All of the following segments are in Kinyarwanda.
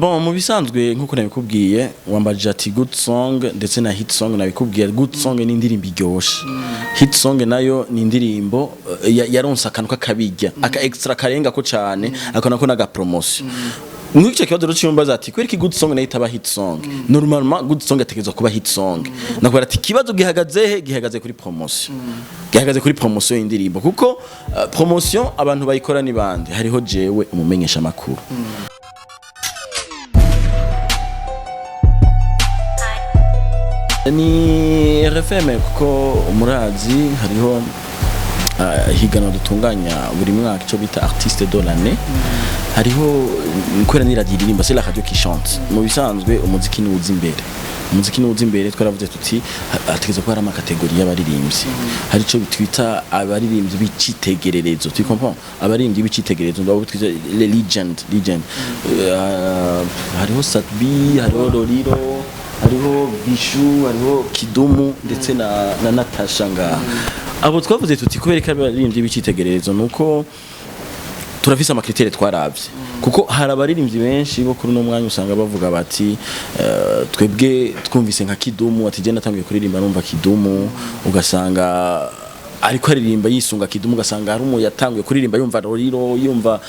Bon mu bisanzwe nkuko nabikubwiye wambaje ati good song ndetse na hit song nabikubwiye good song ni indirimbo iryoshe hit song nayo ni indirimbo yaronsa akantu kakabijya aka extra karenga ko cyane akona ko naga promotion Mwicyo kibazo cyumbaza ati kwereka good song nayo itaba hit song normalement good song ategerezwa kuba hit song nakora ati kibazo gihagaze kuri promotion gihagaze kuri promotion y'indirimbo kuko promotion abantu bayikora ni bande hariho jewe umumenyesha makuru ni RFM kuko umurazi hariho higano dutunganya buri mwaka cyo bita artiste de l'année hariho kwera niradirimba c'est la radio qui chante mu bisanzwe umuziki ni uzi imbere twaravuze tuti ategeza ko hari ama categorie y'abaririmbyi hari cyo bitwita abaririmbyi bicitegererezo tu comprends abaririmbyi bicitegererezo ndabo twita les legend hariho Satbi hariho Loliro hariho Bishu hariho Kidumu ndetse na Natasha nga abo twavuze tuti kubereka abaririmbyi bicitegererezo nuko turafise amakritere twaravye kuko hari abaririmbyi benshi bo kuri no mwanya usanga bavuga bati twebwe twumvise nka Kidumu ati je natangiye kuririmba numva Kidumu ugasanga ariko aririmba yisunga Kidumu ugasanga hari umu yatanguye kuririmba yumva Loliro yumva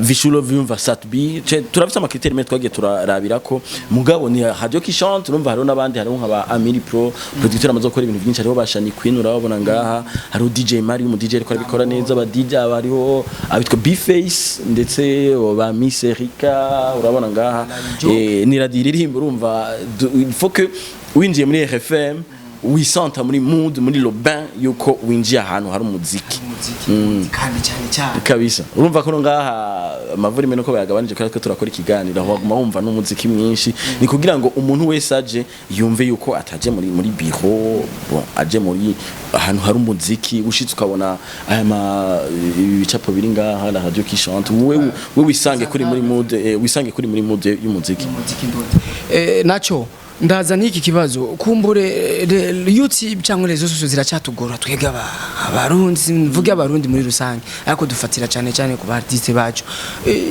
Vishulo yumva Satbi turafise amakritere mwe twagiye turarabira ko mugabo ni radio qui chante urumva hariho nabandi hariho nkaba Amiri Pro producteur amaze gukora ibintu byinshi hariho bashani Queen urabona ngaha hariho DJ Mari mu DJ ariko abikora neza ba DJ hariho abitwa B-Face ndetse ba Miss Erika urabona ngaha ni radio iririmba urumva il faut que winjiye muri RFM wisanta muri mood muri le bain yuko winjiye ahantu hari umuziki kandi cyane kabisa urumva ko ngaha amavuri meno ko bayagabanije ko turakora ikiganiro aho baguma wumva n'umuziki mwinshi ni kugira ngo umuntu wese aje yumve yuko ataje muri biro bon aje muri ahantu hari umuziki ushitse ukabona aya bicapo biri ngaha la radio qui chante wewe wisange kuri muri mood y'umuziki nacho ndaza niki kibazo kumbure YouTube cyangwa rezo sose ziracyatugora twega abarundi mvuge abarundi muri rusange ariko dufatira cyane ku artiste bacu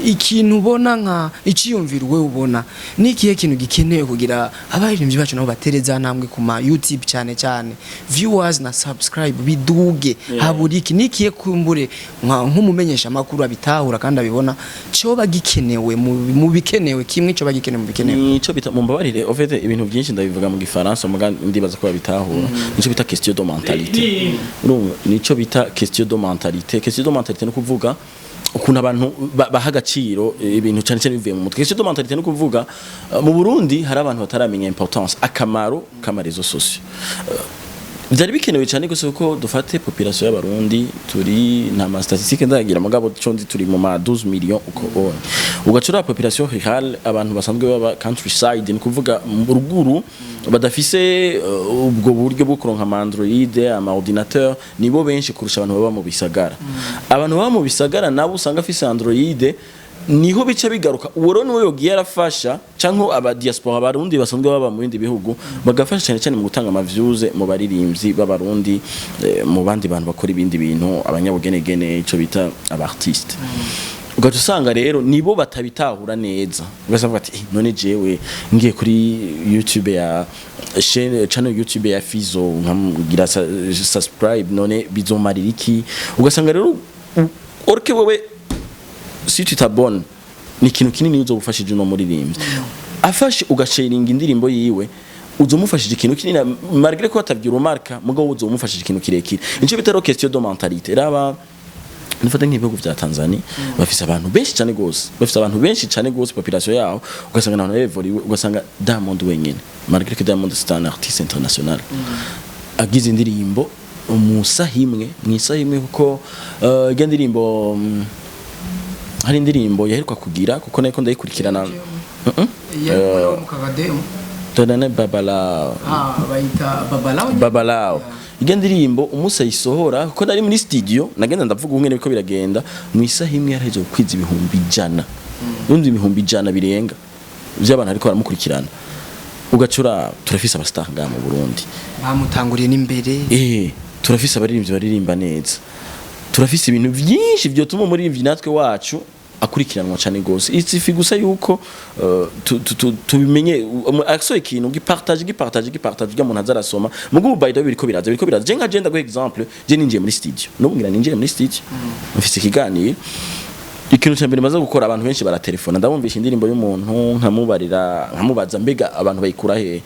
ikintu ubona nka iciyumvira we ubona niki kintu gikeneye kugira abaririmbyi bacu nabo batereza ntambwe ku ma YouTube cyane viewers na subscribe biduge haburiki niki kumbure nk'umumenyesha makuru abitahura kandi abibona cyo bagikenewe mu bikenewe kimwe cyo bagikenewe mu bikenewe nico bita mumbabarire ofete ibintu byinshi ndabivuga mu gifaransa ndibaza ko babitahura nico bita question de mentalité nico bita question de mentalité no kuvuga ukuntu abantu baha agaciro ibintu cyane bivuye mu mutwe question de mentalité no kuvuga mu Burundi hari abantu bataramenya importance akamaro k'amarezo sociaux byari bikenewe cyane gusa uko dufate population y'abarundi turi nta ma statistique ndagira mugabo condi turi mu ma 12 millions uko ugacura population rurale abantu basanzwe baba countryside ni kuvuga ruguru badafise ubwo buryo bwo kuronka Android ama ordinateur nibo benshi kurusha abantu baba mu bisagara abantu baba mu bisagara nabo usanga afise Android niho bice bigaruka uwo niwe yogiye arafasha canko aba diaspora barundi basanzwe baba mu bindi bihugu bagafasha cyane mu gutanga ama views mu baririmbyi b'abarundi mu bandi bantu bakora ibindi bintu abanyabugenegene ico bita aba artiste ugaca usanga rero nibo batabitahura neza ugasanga ati none jewe ngiye kuri YouTube ya channel YouTube ya Fizo nkamugira subscribe none bizomarira iki ugasanga rero orke wewe si tu t'abonnes ni kintu kinini uzogufashije no muririmbyi afashe ugasharinga indirimbo yiwe uzomufashije ikintu kinini malgré ko atabyura marka mugabo uzomufashije ikintu kirekire ince bitaro question de mentalité raba nifata nk'ibihugu vya Tanzania bafise abantu benshi cyane gose population yaho ugasanga naho evoliwe ugasanga Diamond wenyene malgré que Diamond c'est un artiste international agize indirimbo umusahimwe mwisahimwe kuko indirimbo hari indirimbo yaheruka kugira kuko nako ndayikurikirana Todane Babalao indirimbo umusa yisohora kuko nari muri studio nagenda ndavuga umwe niko biragenda mwisa himwe yaraje kwiza ibihumbi 100 n'undi ibihumbi 100 birenga by'abantu ariko baramukurikirana ugacura turafise abastar nga mu Burundi bamutanguriye n'imbere turafise abaririmbyi baririmba neza turafise ibintu byinshi byo tuma muri natwe wacu akurikiranwa cyane gose itsifi gusa yuko tubimenye asoye ikintu gipartage umuntu azarasoma mugo by the way biriko biraza je nka genda go example je ninjiye muri studio nubwira ninjiye muri studio mfise ikiganiro ikintu cyambere maze gukora abantu benshi baratelefona ndabumvisha indirimbo y'umuntu nkamubaza mbega abantu bayikura he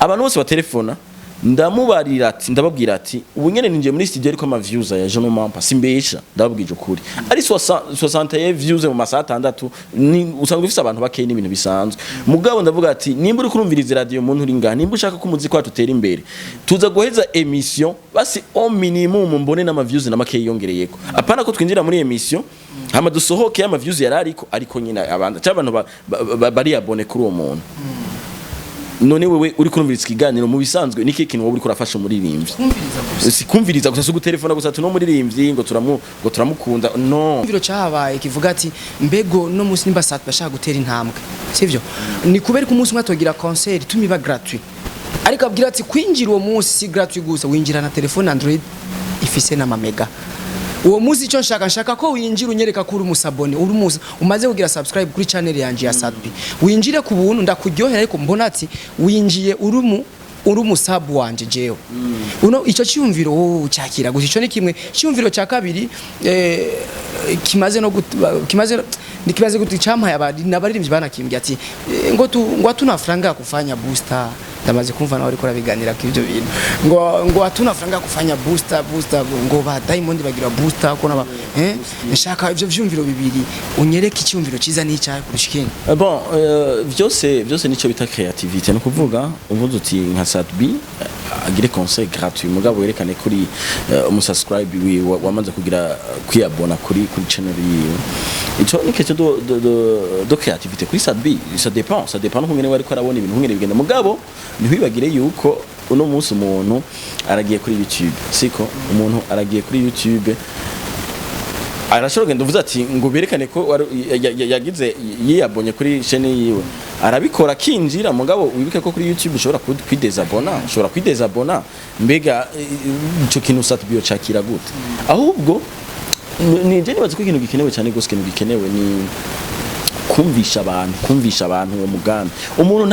abantu bose batelefona ndamubarira ati ndababwira ati ubu nyene ninjiye muri studio ariko ama views ya Jean Mampa simbesha ndababwije ukuri ari 60 views mu masaha 6 usanga ufise abantu bakeye n'ibintu bisanzwe mugabo ndavuga ati nimba uri kurumviriza radio umuntu uri ngana nimba ushaka ko umuziki wacu utera imbere tuza guheza emission basi au minimum mbone n'ama views n'amake yongereyeko apana ko twinjira muri emission hama dusohoke ama views ariko nyine abanda cy'abantu bari abone kuri uwo muntu none wewe uri kurumviriza ikiganiro mu bisanzwe niki kintu wowe uri kurafasha umuririmbyi kumviriza gusa sugu telefona gusa tuno muririmbyi ngo turamukunda no imviro cyahabaye kivuga ati mbego no musi nimba sat bashaka gutera intambwe sivyo ni kubera ko umunsi mwatogira concert tumiba gratuit ariko abwira ati kwinjira uwo munsi gratuit gusa winjira na telefone Android ifise na mamega uwo muzi cyo nshaka ko winjira unyereka kuri umusabone uri musa umaze kugira subscribe kuri channel yanje ya Sadbi winjire ku buntu ndakuryohera ariko mbona ati winjiye uri umusabu wanje jewe uno ico cyumviro cyakira gusa ico ni kimwe cyumviro cya kabiri kimaze guti champaye n'abaririmbyi banakimbye ati ngo atuna franga kufanya booster ndamaze kumva nawe ariko rabiganira k'ibyo bintu ngo atuna franga kufanya booster ngo ba Diamond bagira booster ko naba nshaka ivyo vyumviro bibiri unyereka icyumviro ciza n'icyaye kurushikene bon byose nico bita creativity no kuvuga uvuze uti nka Sadbi agire conseil gratuit mugabo werekane kuri umusubscribe wamaze kugira kwiyabona kuri channel yiwe ico ni question de creativité kuri Sadbi ça dépend nk'umwe wari ko arabona ibintu nk'ingene bigenda mugabo ntibibagire yuko uno munsi umuntu aragiye kuri YouTube siko umuntu aragiye kuri YouTube arashobora genda uvuze ati ngo berekane ko yagize yiyabonye kuri chaîne yiwe arabikora kinjira mugabo wibuke ko kuri YouTube ushobora kwidezabona mbega ico kintu Sadbi cakira gute ahubwo ni je nibaza ko ikintu gikenewe cyane gose ikintu gikenewe ni kumvisha abantu uwo mugambi umuntu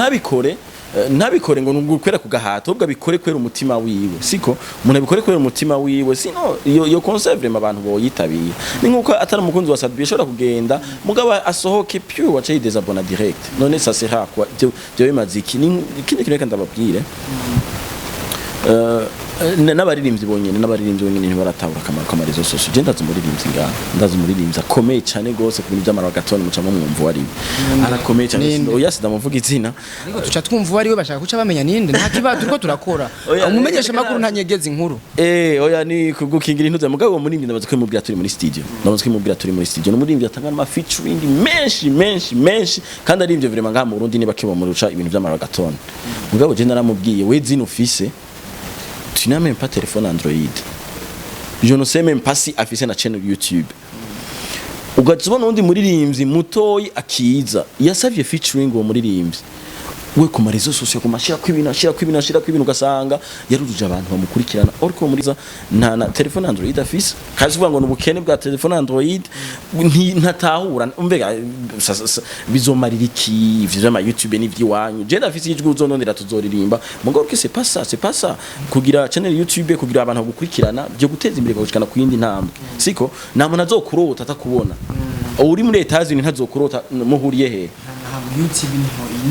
ntabikore ngo ngukwera kugahato ubwo abikore kwera umutima wiwe siko umuntu abikore kwera umutima wiwe sino iyo conserve abantu boyitabira ni nkuko atari umukunzi wa Sadbi ashobora kugenda mugabo asohoke pure wacha idezabona direct none ça sera quoi byo bimaziki ni kindi kintu ndababwire n'abaririmbyi bonyene ntibaratahura akamaro k'amarizo social je ndazi umuririmbyi akomeye cyane gose ku bintu by'amara gatone mucamo mwumva wari arakomeye cyane oya sidamuvuga izina ariko tuca twumva wari we bashaka kuca bamenya ninde nta kibazo turiko turakora umumenyesha makuru ntanyegeza inkuru oya ni kugukingira intuze mugabo umuririmbyi ndabaza ko mubwira turi muri studio n'umuririmbyi atanga ama featuring menshi kandi ari ivyo vraiment ngaha mu Burundi niba kiba mu ruca ibintu by'amara gatone mugabo je naramubwiye we zino ufise tu n'as même pas téléphone Android. Je ne sais même pas si afise na channel YouTube. Ugatubona undi muririmbyi mutoyi akiza yasavye featuring uwo muririmbyi we ku marezo sosiyo kumashira kw'ibintu ugasanga yaruruje abantu bamukurikirana ariko muriza na telefone Android afise kazivuga ngo n'ubukene bwa telefone Android ntatahura umbega bizomarira iki ivyo ama YouTube n'ivyiwanyu je ndafise ijwi uzonondera tuzoririmba mugabo ke c'est pas ça kugira channel YouTube kugira abantu bagukurikirana byo guteza imbere gushikana ku yindi ntambwe siko nta muntu azokurota atakubona uri muri Etats-Unis ntazokurota muhuriye he YouTube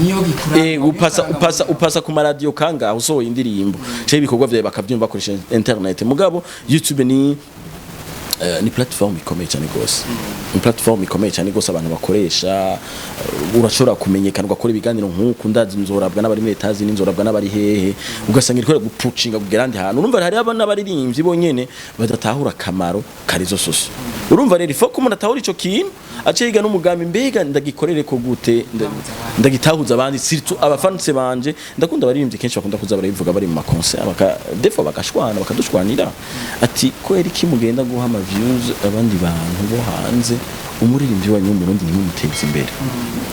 niyo bikura upasa ku radio kanga usohoye indirimbo cyo ibikorwa byawe bakabyumva bakoresha internet mugabo YouTube ni platform ikomeye cyane gose abantu bakoresha urashobora kumenyekana ugakora ibiganiro nk'uko ndazi nzorabwa n'abari muri Etats-Unis nzorabwa n'abari hehe ugasanga iriko gupucinga kugera ndi hantu urumva hari abana baririmbyi bonyene badatahura kamaro karizo soso urumva rero ifo ko umuntu atahura ico kintu aciga n'umugambi mbega ndagikorere ko gute ndagitahuza abandi surtout abafanse banje ndakunda baririmbyi kenshi bakunda kuza barabivuga bari mu makonser defo bakadushwanira ati ko eri kimugenda guha views abandi bantu bo hanze umuririmbyi wanyu w'umurundi ni mumuteza imbere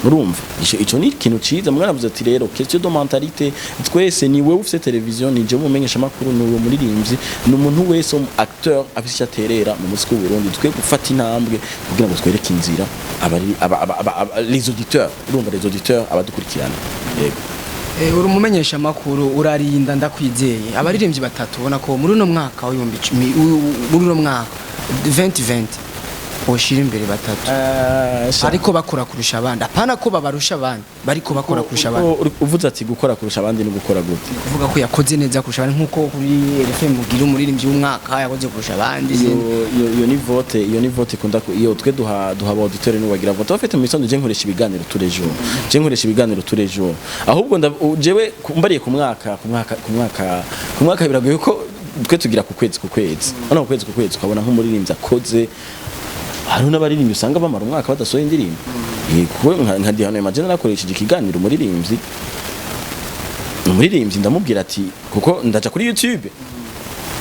urumva ico ni ikintu ciza mwana avuze ati rero question de mentalité twese ni wewe ufite television ni je mumenyesha makuru ni uwo muririmbyi ni umuntu wese acteur afite aterera mu muziki w'u Burundi twe gufata intambwe kugira ngo twereke inzira abari les auditeurs urumva les auditeurs abadukurikirana yego uri umumenyesha makuru urarinda ndakwizeye abaririmbyi batatu ubona ko muri uno mwaka muri uno mwaka 2020 boshira imbere batatu ariko bakora kurusha abandi apana ko babarusha abandi bariko bakora kurusha abandi uvuze ati gukora kurusha abandi no gukora gute kuvuga ko yakoze neza kurusha abandi nkuko kuri RFM mugira umuririmbyi w'umwaka yakoze kurusha abandi iyo ni vote kunda iyo twe duha auditeur no bagira vote bafite mu isanzwe je nkoresha ibiganiro turejo ahubwo jewe mbariye ku mwaka biragoye ko twe tugira ku kwezi hano ku kwezi ukabona nk'umuririmbyi akoze hari n'abaririmbyi usanga bamara umwaka badasohoye indirimbo kuko nka Diane Majana nakoresheje ikiganiro umuririmbyi ndamubwira ati kuko ndaja kuri YouTube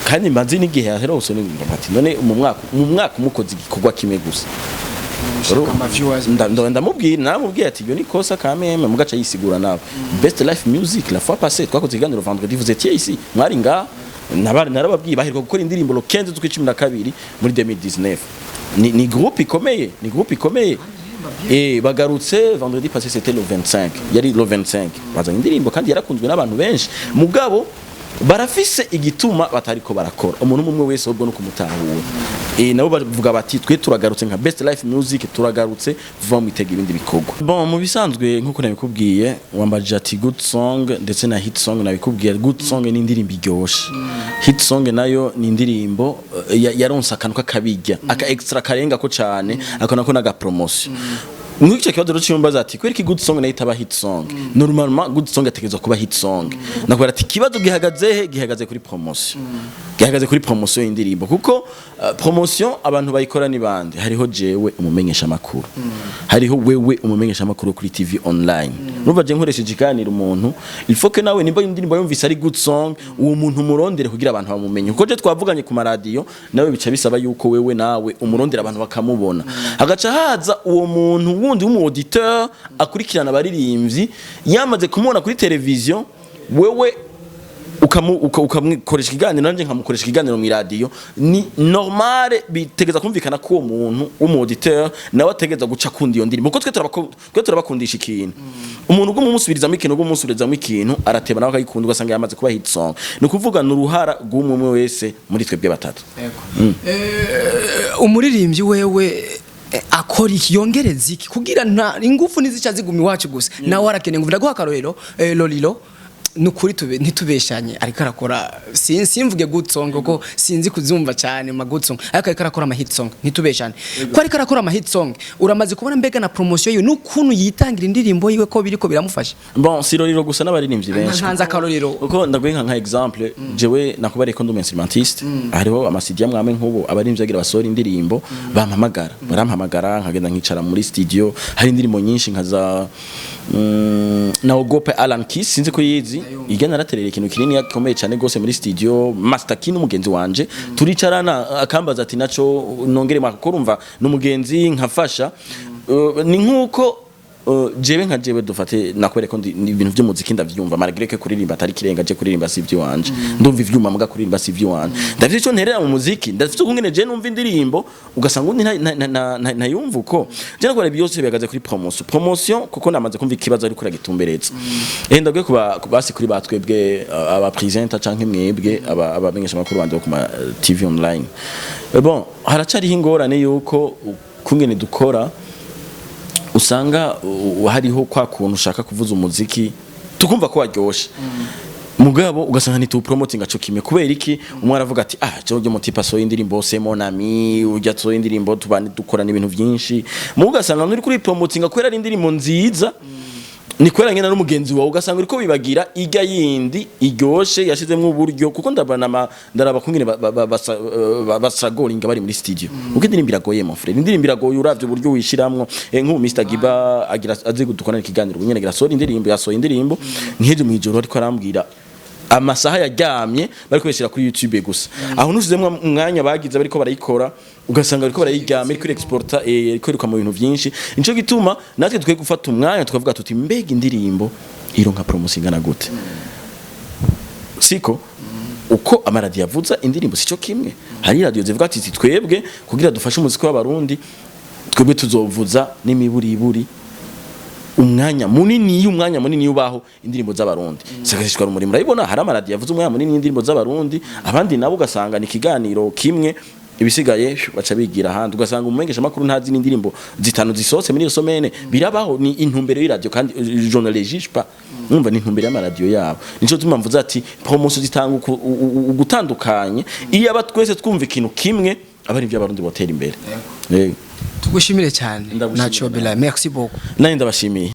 kandi mbanzi n'igihe yaherose ati none mu mwaka umukoze igikorwa kimwe gusa ndamubwira ati yo ni kosa kameme mugaca yisigura nawe Best Life Music la fois passée twakoze ikiganiro vendredi vous étiez ici mwari nga narababwiye baheruka gukora indirimbo le 15 z'ukwa 12 muri 2019 ni groupe ikomeye bagarutse vendredi passé c'était le 25 yari le 25 bazanye indirimbo kandi yarakunzwe n'abantu benshi mugabo barafise igituma batariko barakora umuntu umwe wese ubwo no kumutahura nabo bavuga bati twe turagarutse nka Best Life Music turagarutse vuba mu itega ibindi bikorwa bon mu bisanzwe nkuko nabikubwiye wambaje ati good song ndetse na hit song nabikubwiye good song ni indirimbo iryoshe hit song nayo ni indirimbo yaronsa akantu kakabijya aka extra karenga ko cyane akona ko naga promotion Mwicyo kibazo rero cyumbaza ati kwereka good song nayo itaba hit song normalement good song ategerezwa kuba hit song nakubara ati kibazo gihagaze kuri promotion gihagaze kuri promotion y'indirimbo kuko promotion abantu bayikora ni bande hariho jewe umumenyesha makuru hariho wewe umumenyesha makuru kuri TV online numva je nkoresheje ikiganiro umuntu il faut que nawe nimba indirimbo yumvise ari good song uwo muntu murondere kugira abantu bamumenye kuko je twavuganye ku maradiyo nawe bica bisaba yuko wewe nawe umurondera abantu bakamubona agaca haza uwo muntu wundi w'umu auditeur akurikirana abaririmbyi yamaze kumubona kuri television wewe ukamukoresha ikiganiro nanje nkamukoresha ikiganiro mu radio ni normal bitegeza kumvikana ko uwo muntu w'umu auditeur nawe ategeza guca kundi iyo ndirimbo kuko twe turabakundisha ikintu umuntu ugumumusubiriza mu ikintu arateba nawe akayikunda ugasanga yamaze kuba hit song ni kuvuga n'uruhara rw'umwe wese muri twebwe batatu umuririmbyi wewe akora iki yongereza iki kugira nta ingufu nizica zigumi wacu gusa nawe arakeneye ngo ndaguha karorero Lolilo nukuri ntitubeshanye ariko arakora simvuge good song kuko sinzi kuzumva cyane ma good song ariko arakora ama hit song ntitubeshanye ko ariko arakora ama hit song uramaze kubona mbega na promotion yo nukuntu yitangira indirimbo yiwe ko biriko biramufasha bon si Lolilo gusa n'abaririmbyi benshi nkanza karorero uko ndaguye nka example jewe nakubare ko ndi instrumentiste hariho amasidia mwame nkubo abaririmbyi agira basora indirimbo barampamagara nkagenda nkicara muri studio hari indirimbo nyinshi nkaza na Ogope Alan Kiss sinzi ko yizi igana araterera ikintu kinini yakomeye cyane gose muri studio Master Key n'umugenzi wanje turicarana akambaza ati naco nongere makorumva n'umugenzi nkafasha ni nkuko jewe nka jewe dufate nakwere ko ibintu by'umuziki ndavyumva malgré que kuririmba atari kirenga je kuririmba sivyo wanje ndumva ivyuma muga kuririmba sivyo wanje ndafite cyo nterera mu muziki ndafite kungene je numva indirimbo ugasanga undi ntayumva uko je nakora byose bihagaze kuri promotion kuko namaze kumva ikibazo ari kuri gitumbereza ndaguye kubasi kuri batwebwe aba presenter canke mwebwe abamenyesha makuru bandi ku ma TV online bon haracari ingorane yuko kungene dukora usanga hariho kwa kuntu ushaka kuvuza umuziki tukumva ko waryoshe mugabo ugasanga ni tu promoting aco kimwe kubera iki umwe aravuga ati cyo ryo motipa so indirimbo c'est mon ami ujya so indirimbo tubane dukora n'ibintu byinshi mugasanga muri kuri promoting kwera ari indirimbo nziza ni kwera ngena n'umugenzi wawe ugasanga uriko bibagira ijya yindi iryoshe yashizemo uburyo kuko ndaraba kungene basagoringa bari muri studio uko indirimbo iragoye mon frère indirimbo iragoye uravye uburyo wishiramwo nk'ubu Mr Giba agira azi gudukana ikiganiro nyene agira sori indirimbo yasoye indirimbo nkeje mu ijoro ariko arambwira amasaha yaryamye bari kubeshira kuri YouTube gusa aho nusizemwe umwanya bagize bariko barayikora ugasanga bariko barayiryama ariko exporta ariko mu bintu byinshi nico gituma natwe twe gufata umwanya tukavuga tuti mbega indirimbo ironka promotion ingana gute siko uko amaradi yavuza indirimbo sico kimwe hari radio zivuga ati twebwe kugira dufashe umuziki w'abarundi twebwe tuzovuza n'imiburiburi umwanya munini ubaho indirimbo z'abarundi sakashishwa rumuri murabibona hari amaradi yavuze umwanya munini indirimbo z'abarundi abandi nabo ugasanga ni kiganiro kimwe ibisigaye baca bigira handi ugasanga umumengesha makuru ntazi n'indirimbo zitanu zisose muri iyo somene birabaho ni intumbero y'iradio kandi journaliste pas numva ni intumbero y'amaradio yabo nico tuma mvuze ati promotion zitanga ugutandukanye iyo aba twese twumva ikintu kimwe abari byo abarundi botera imbere tugushimire cyane nacho bela merci beaucoup nani ndabashimiye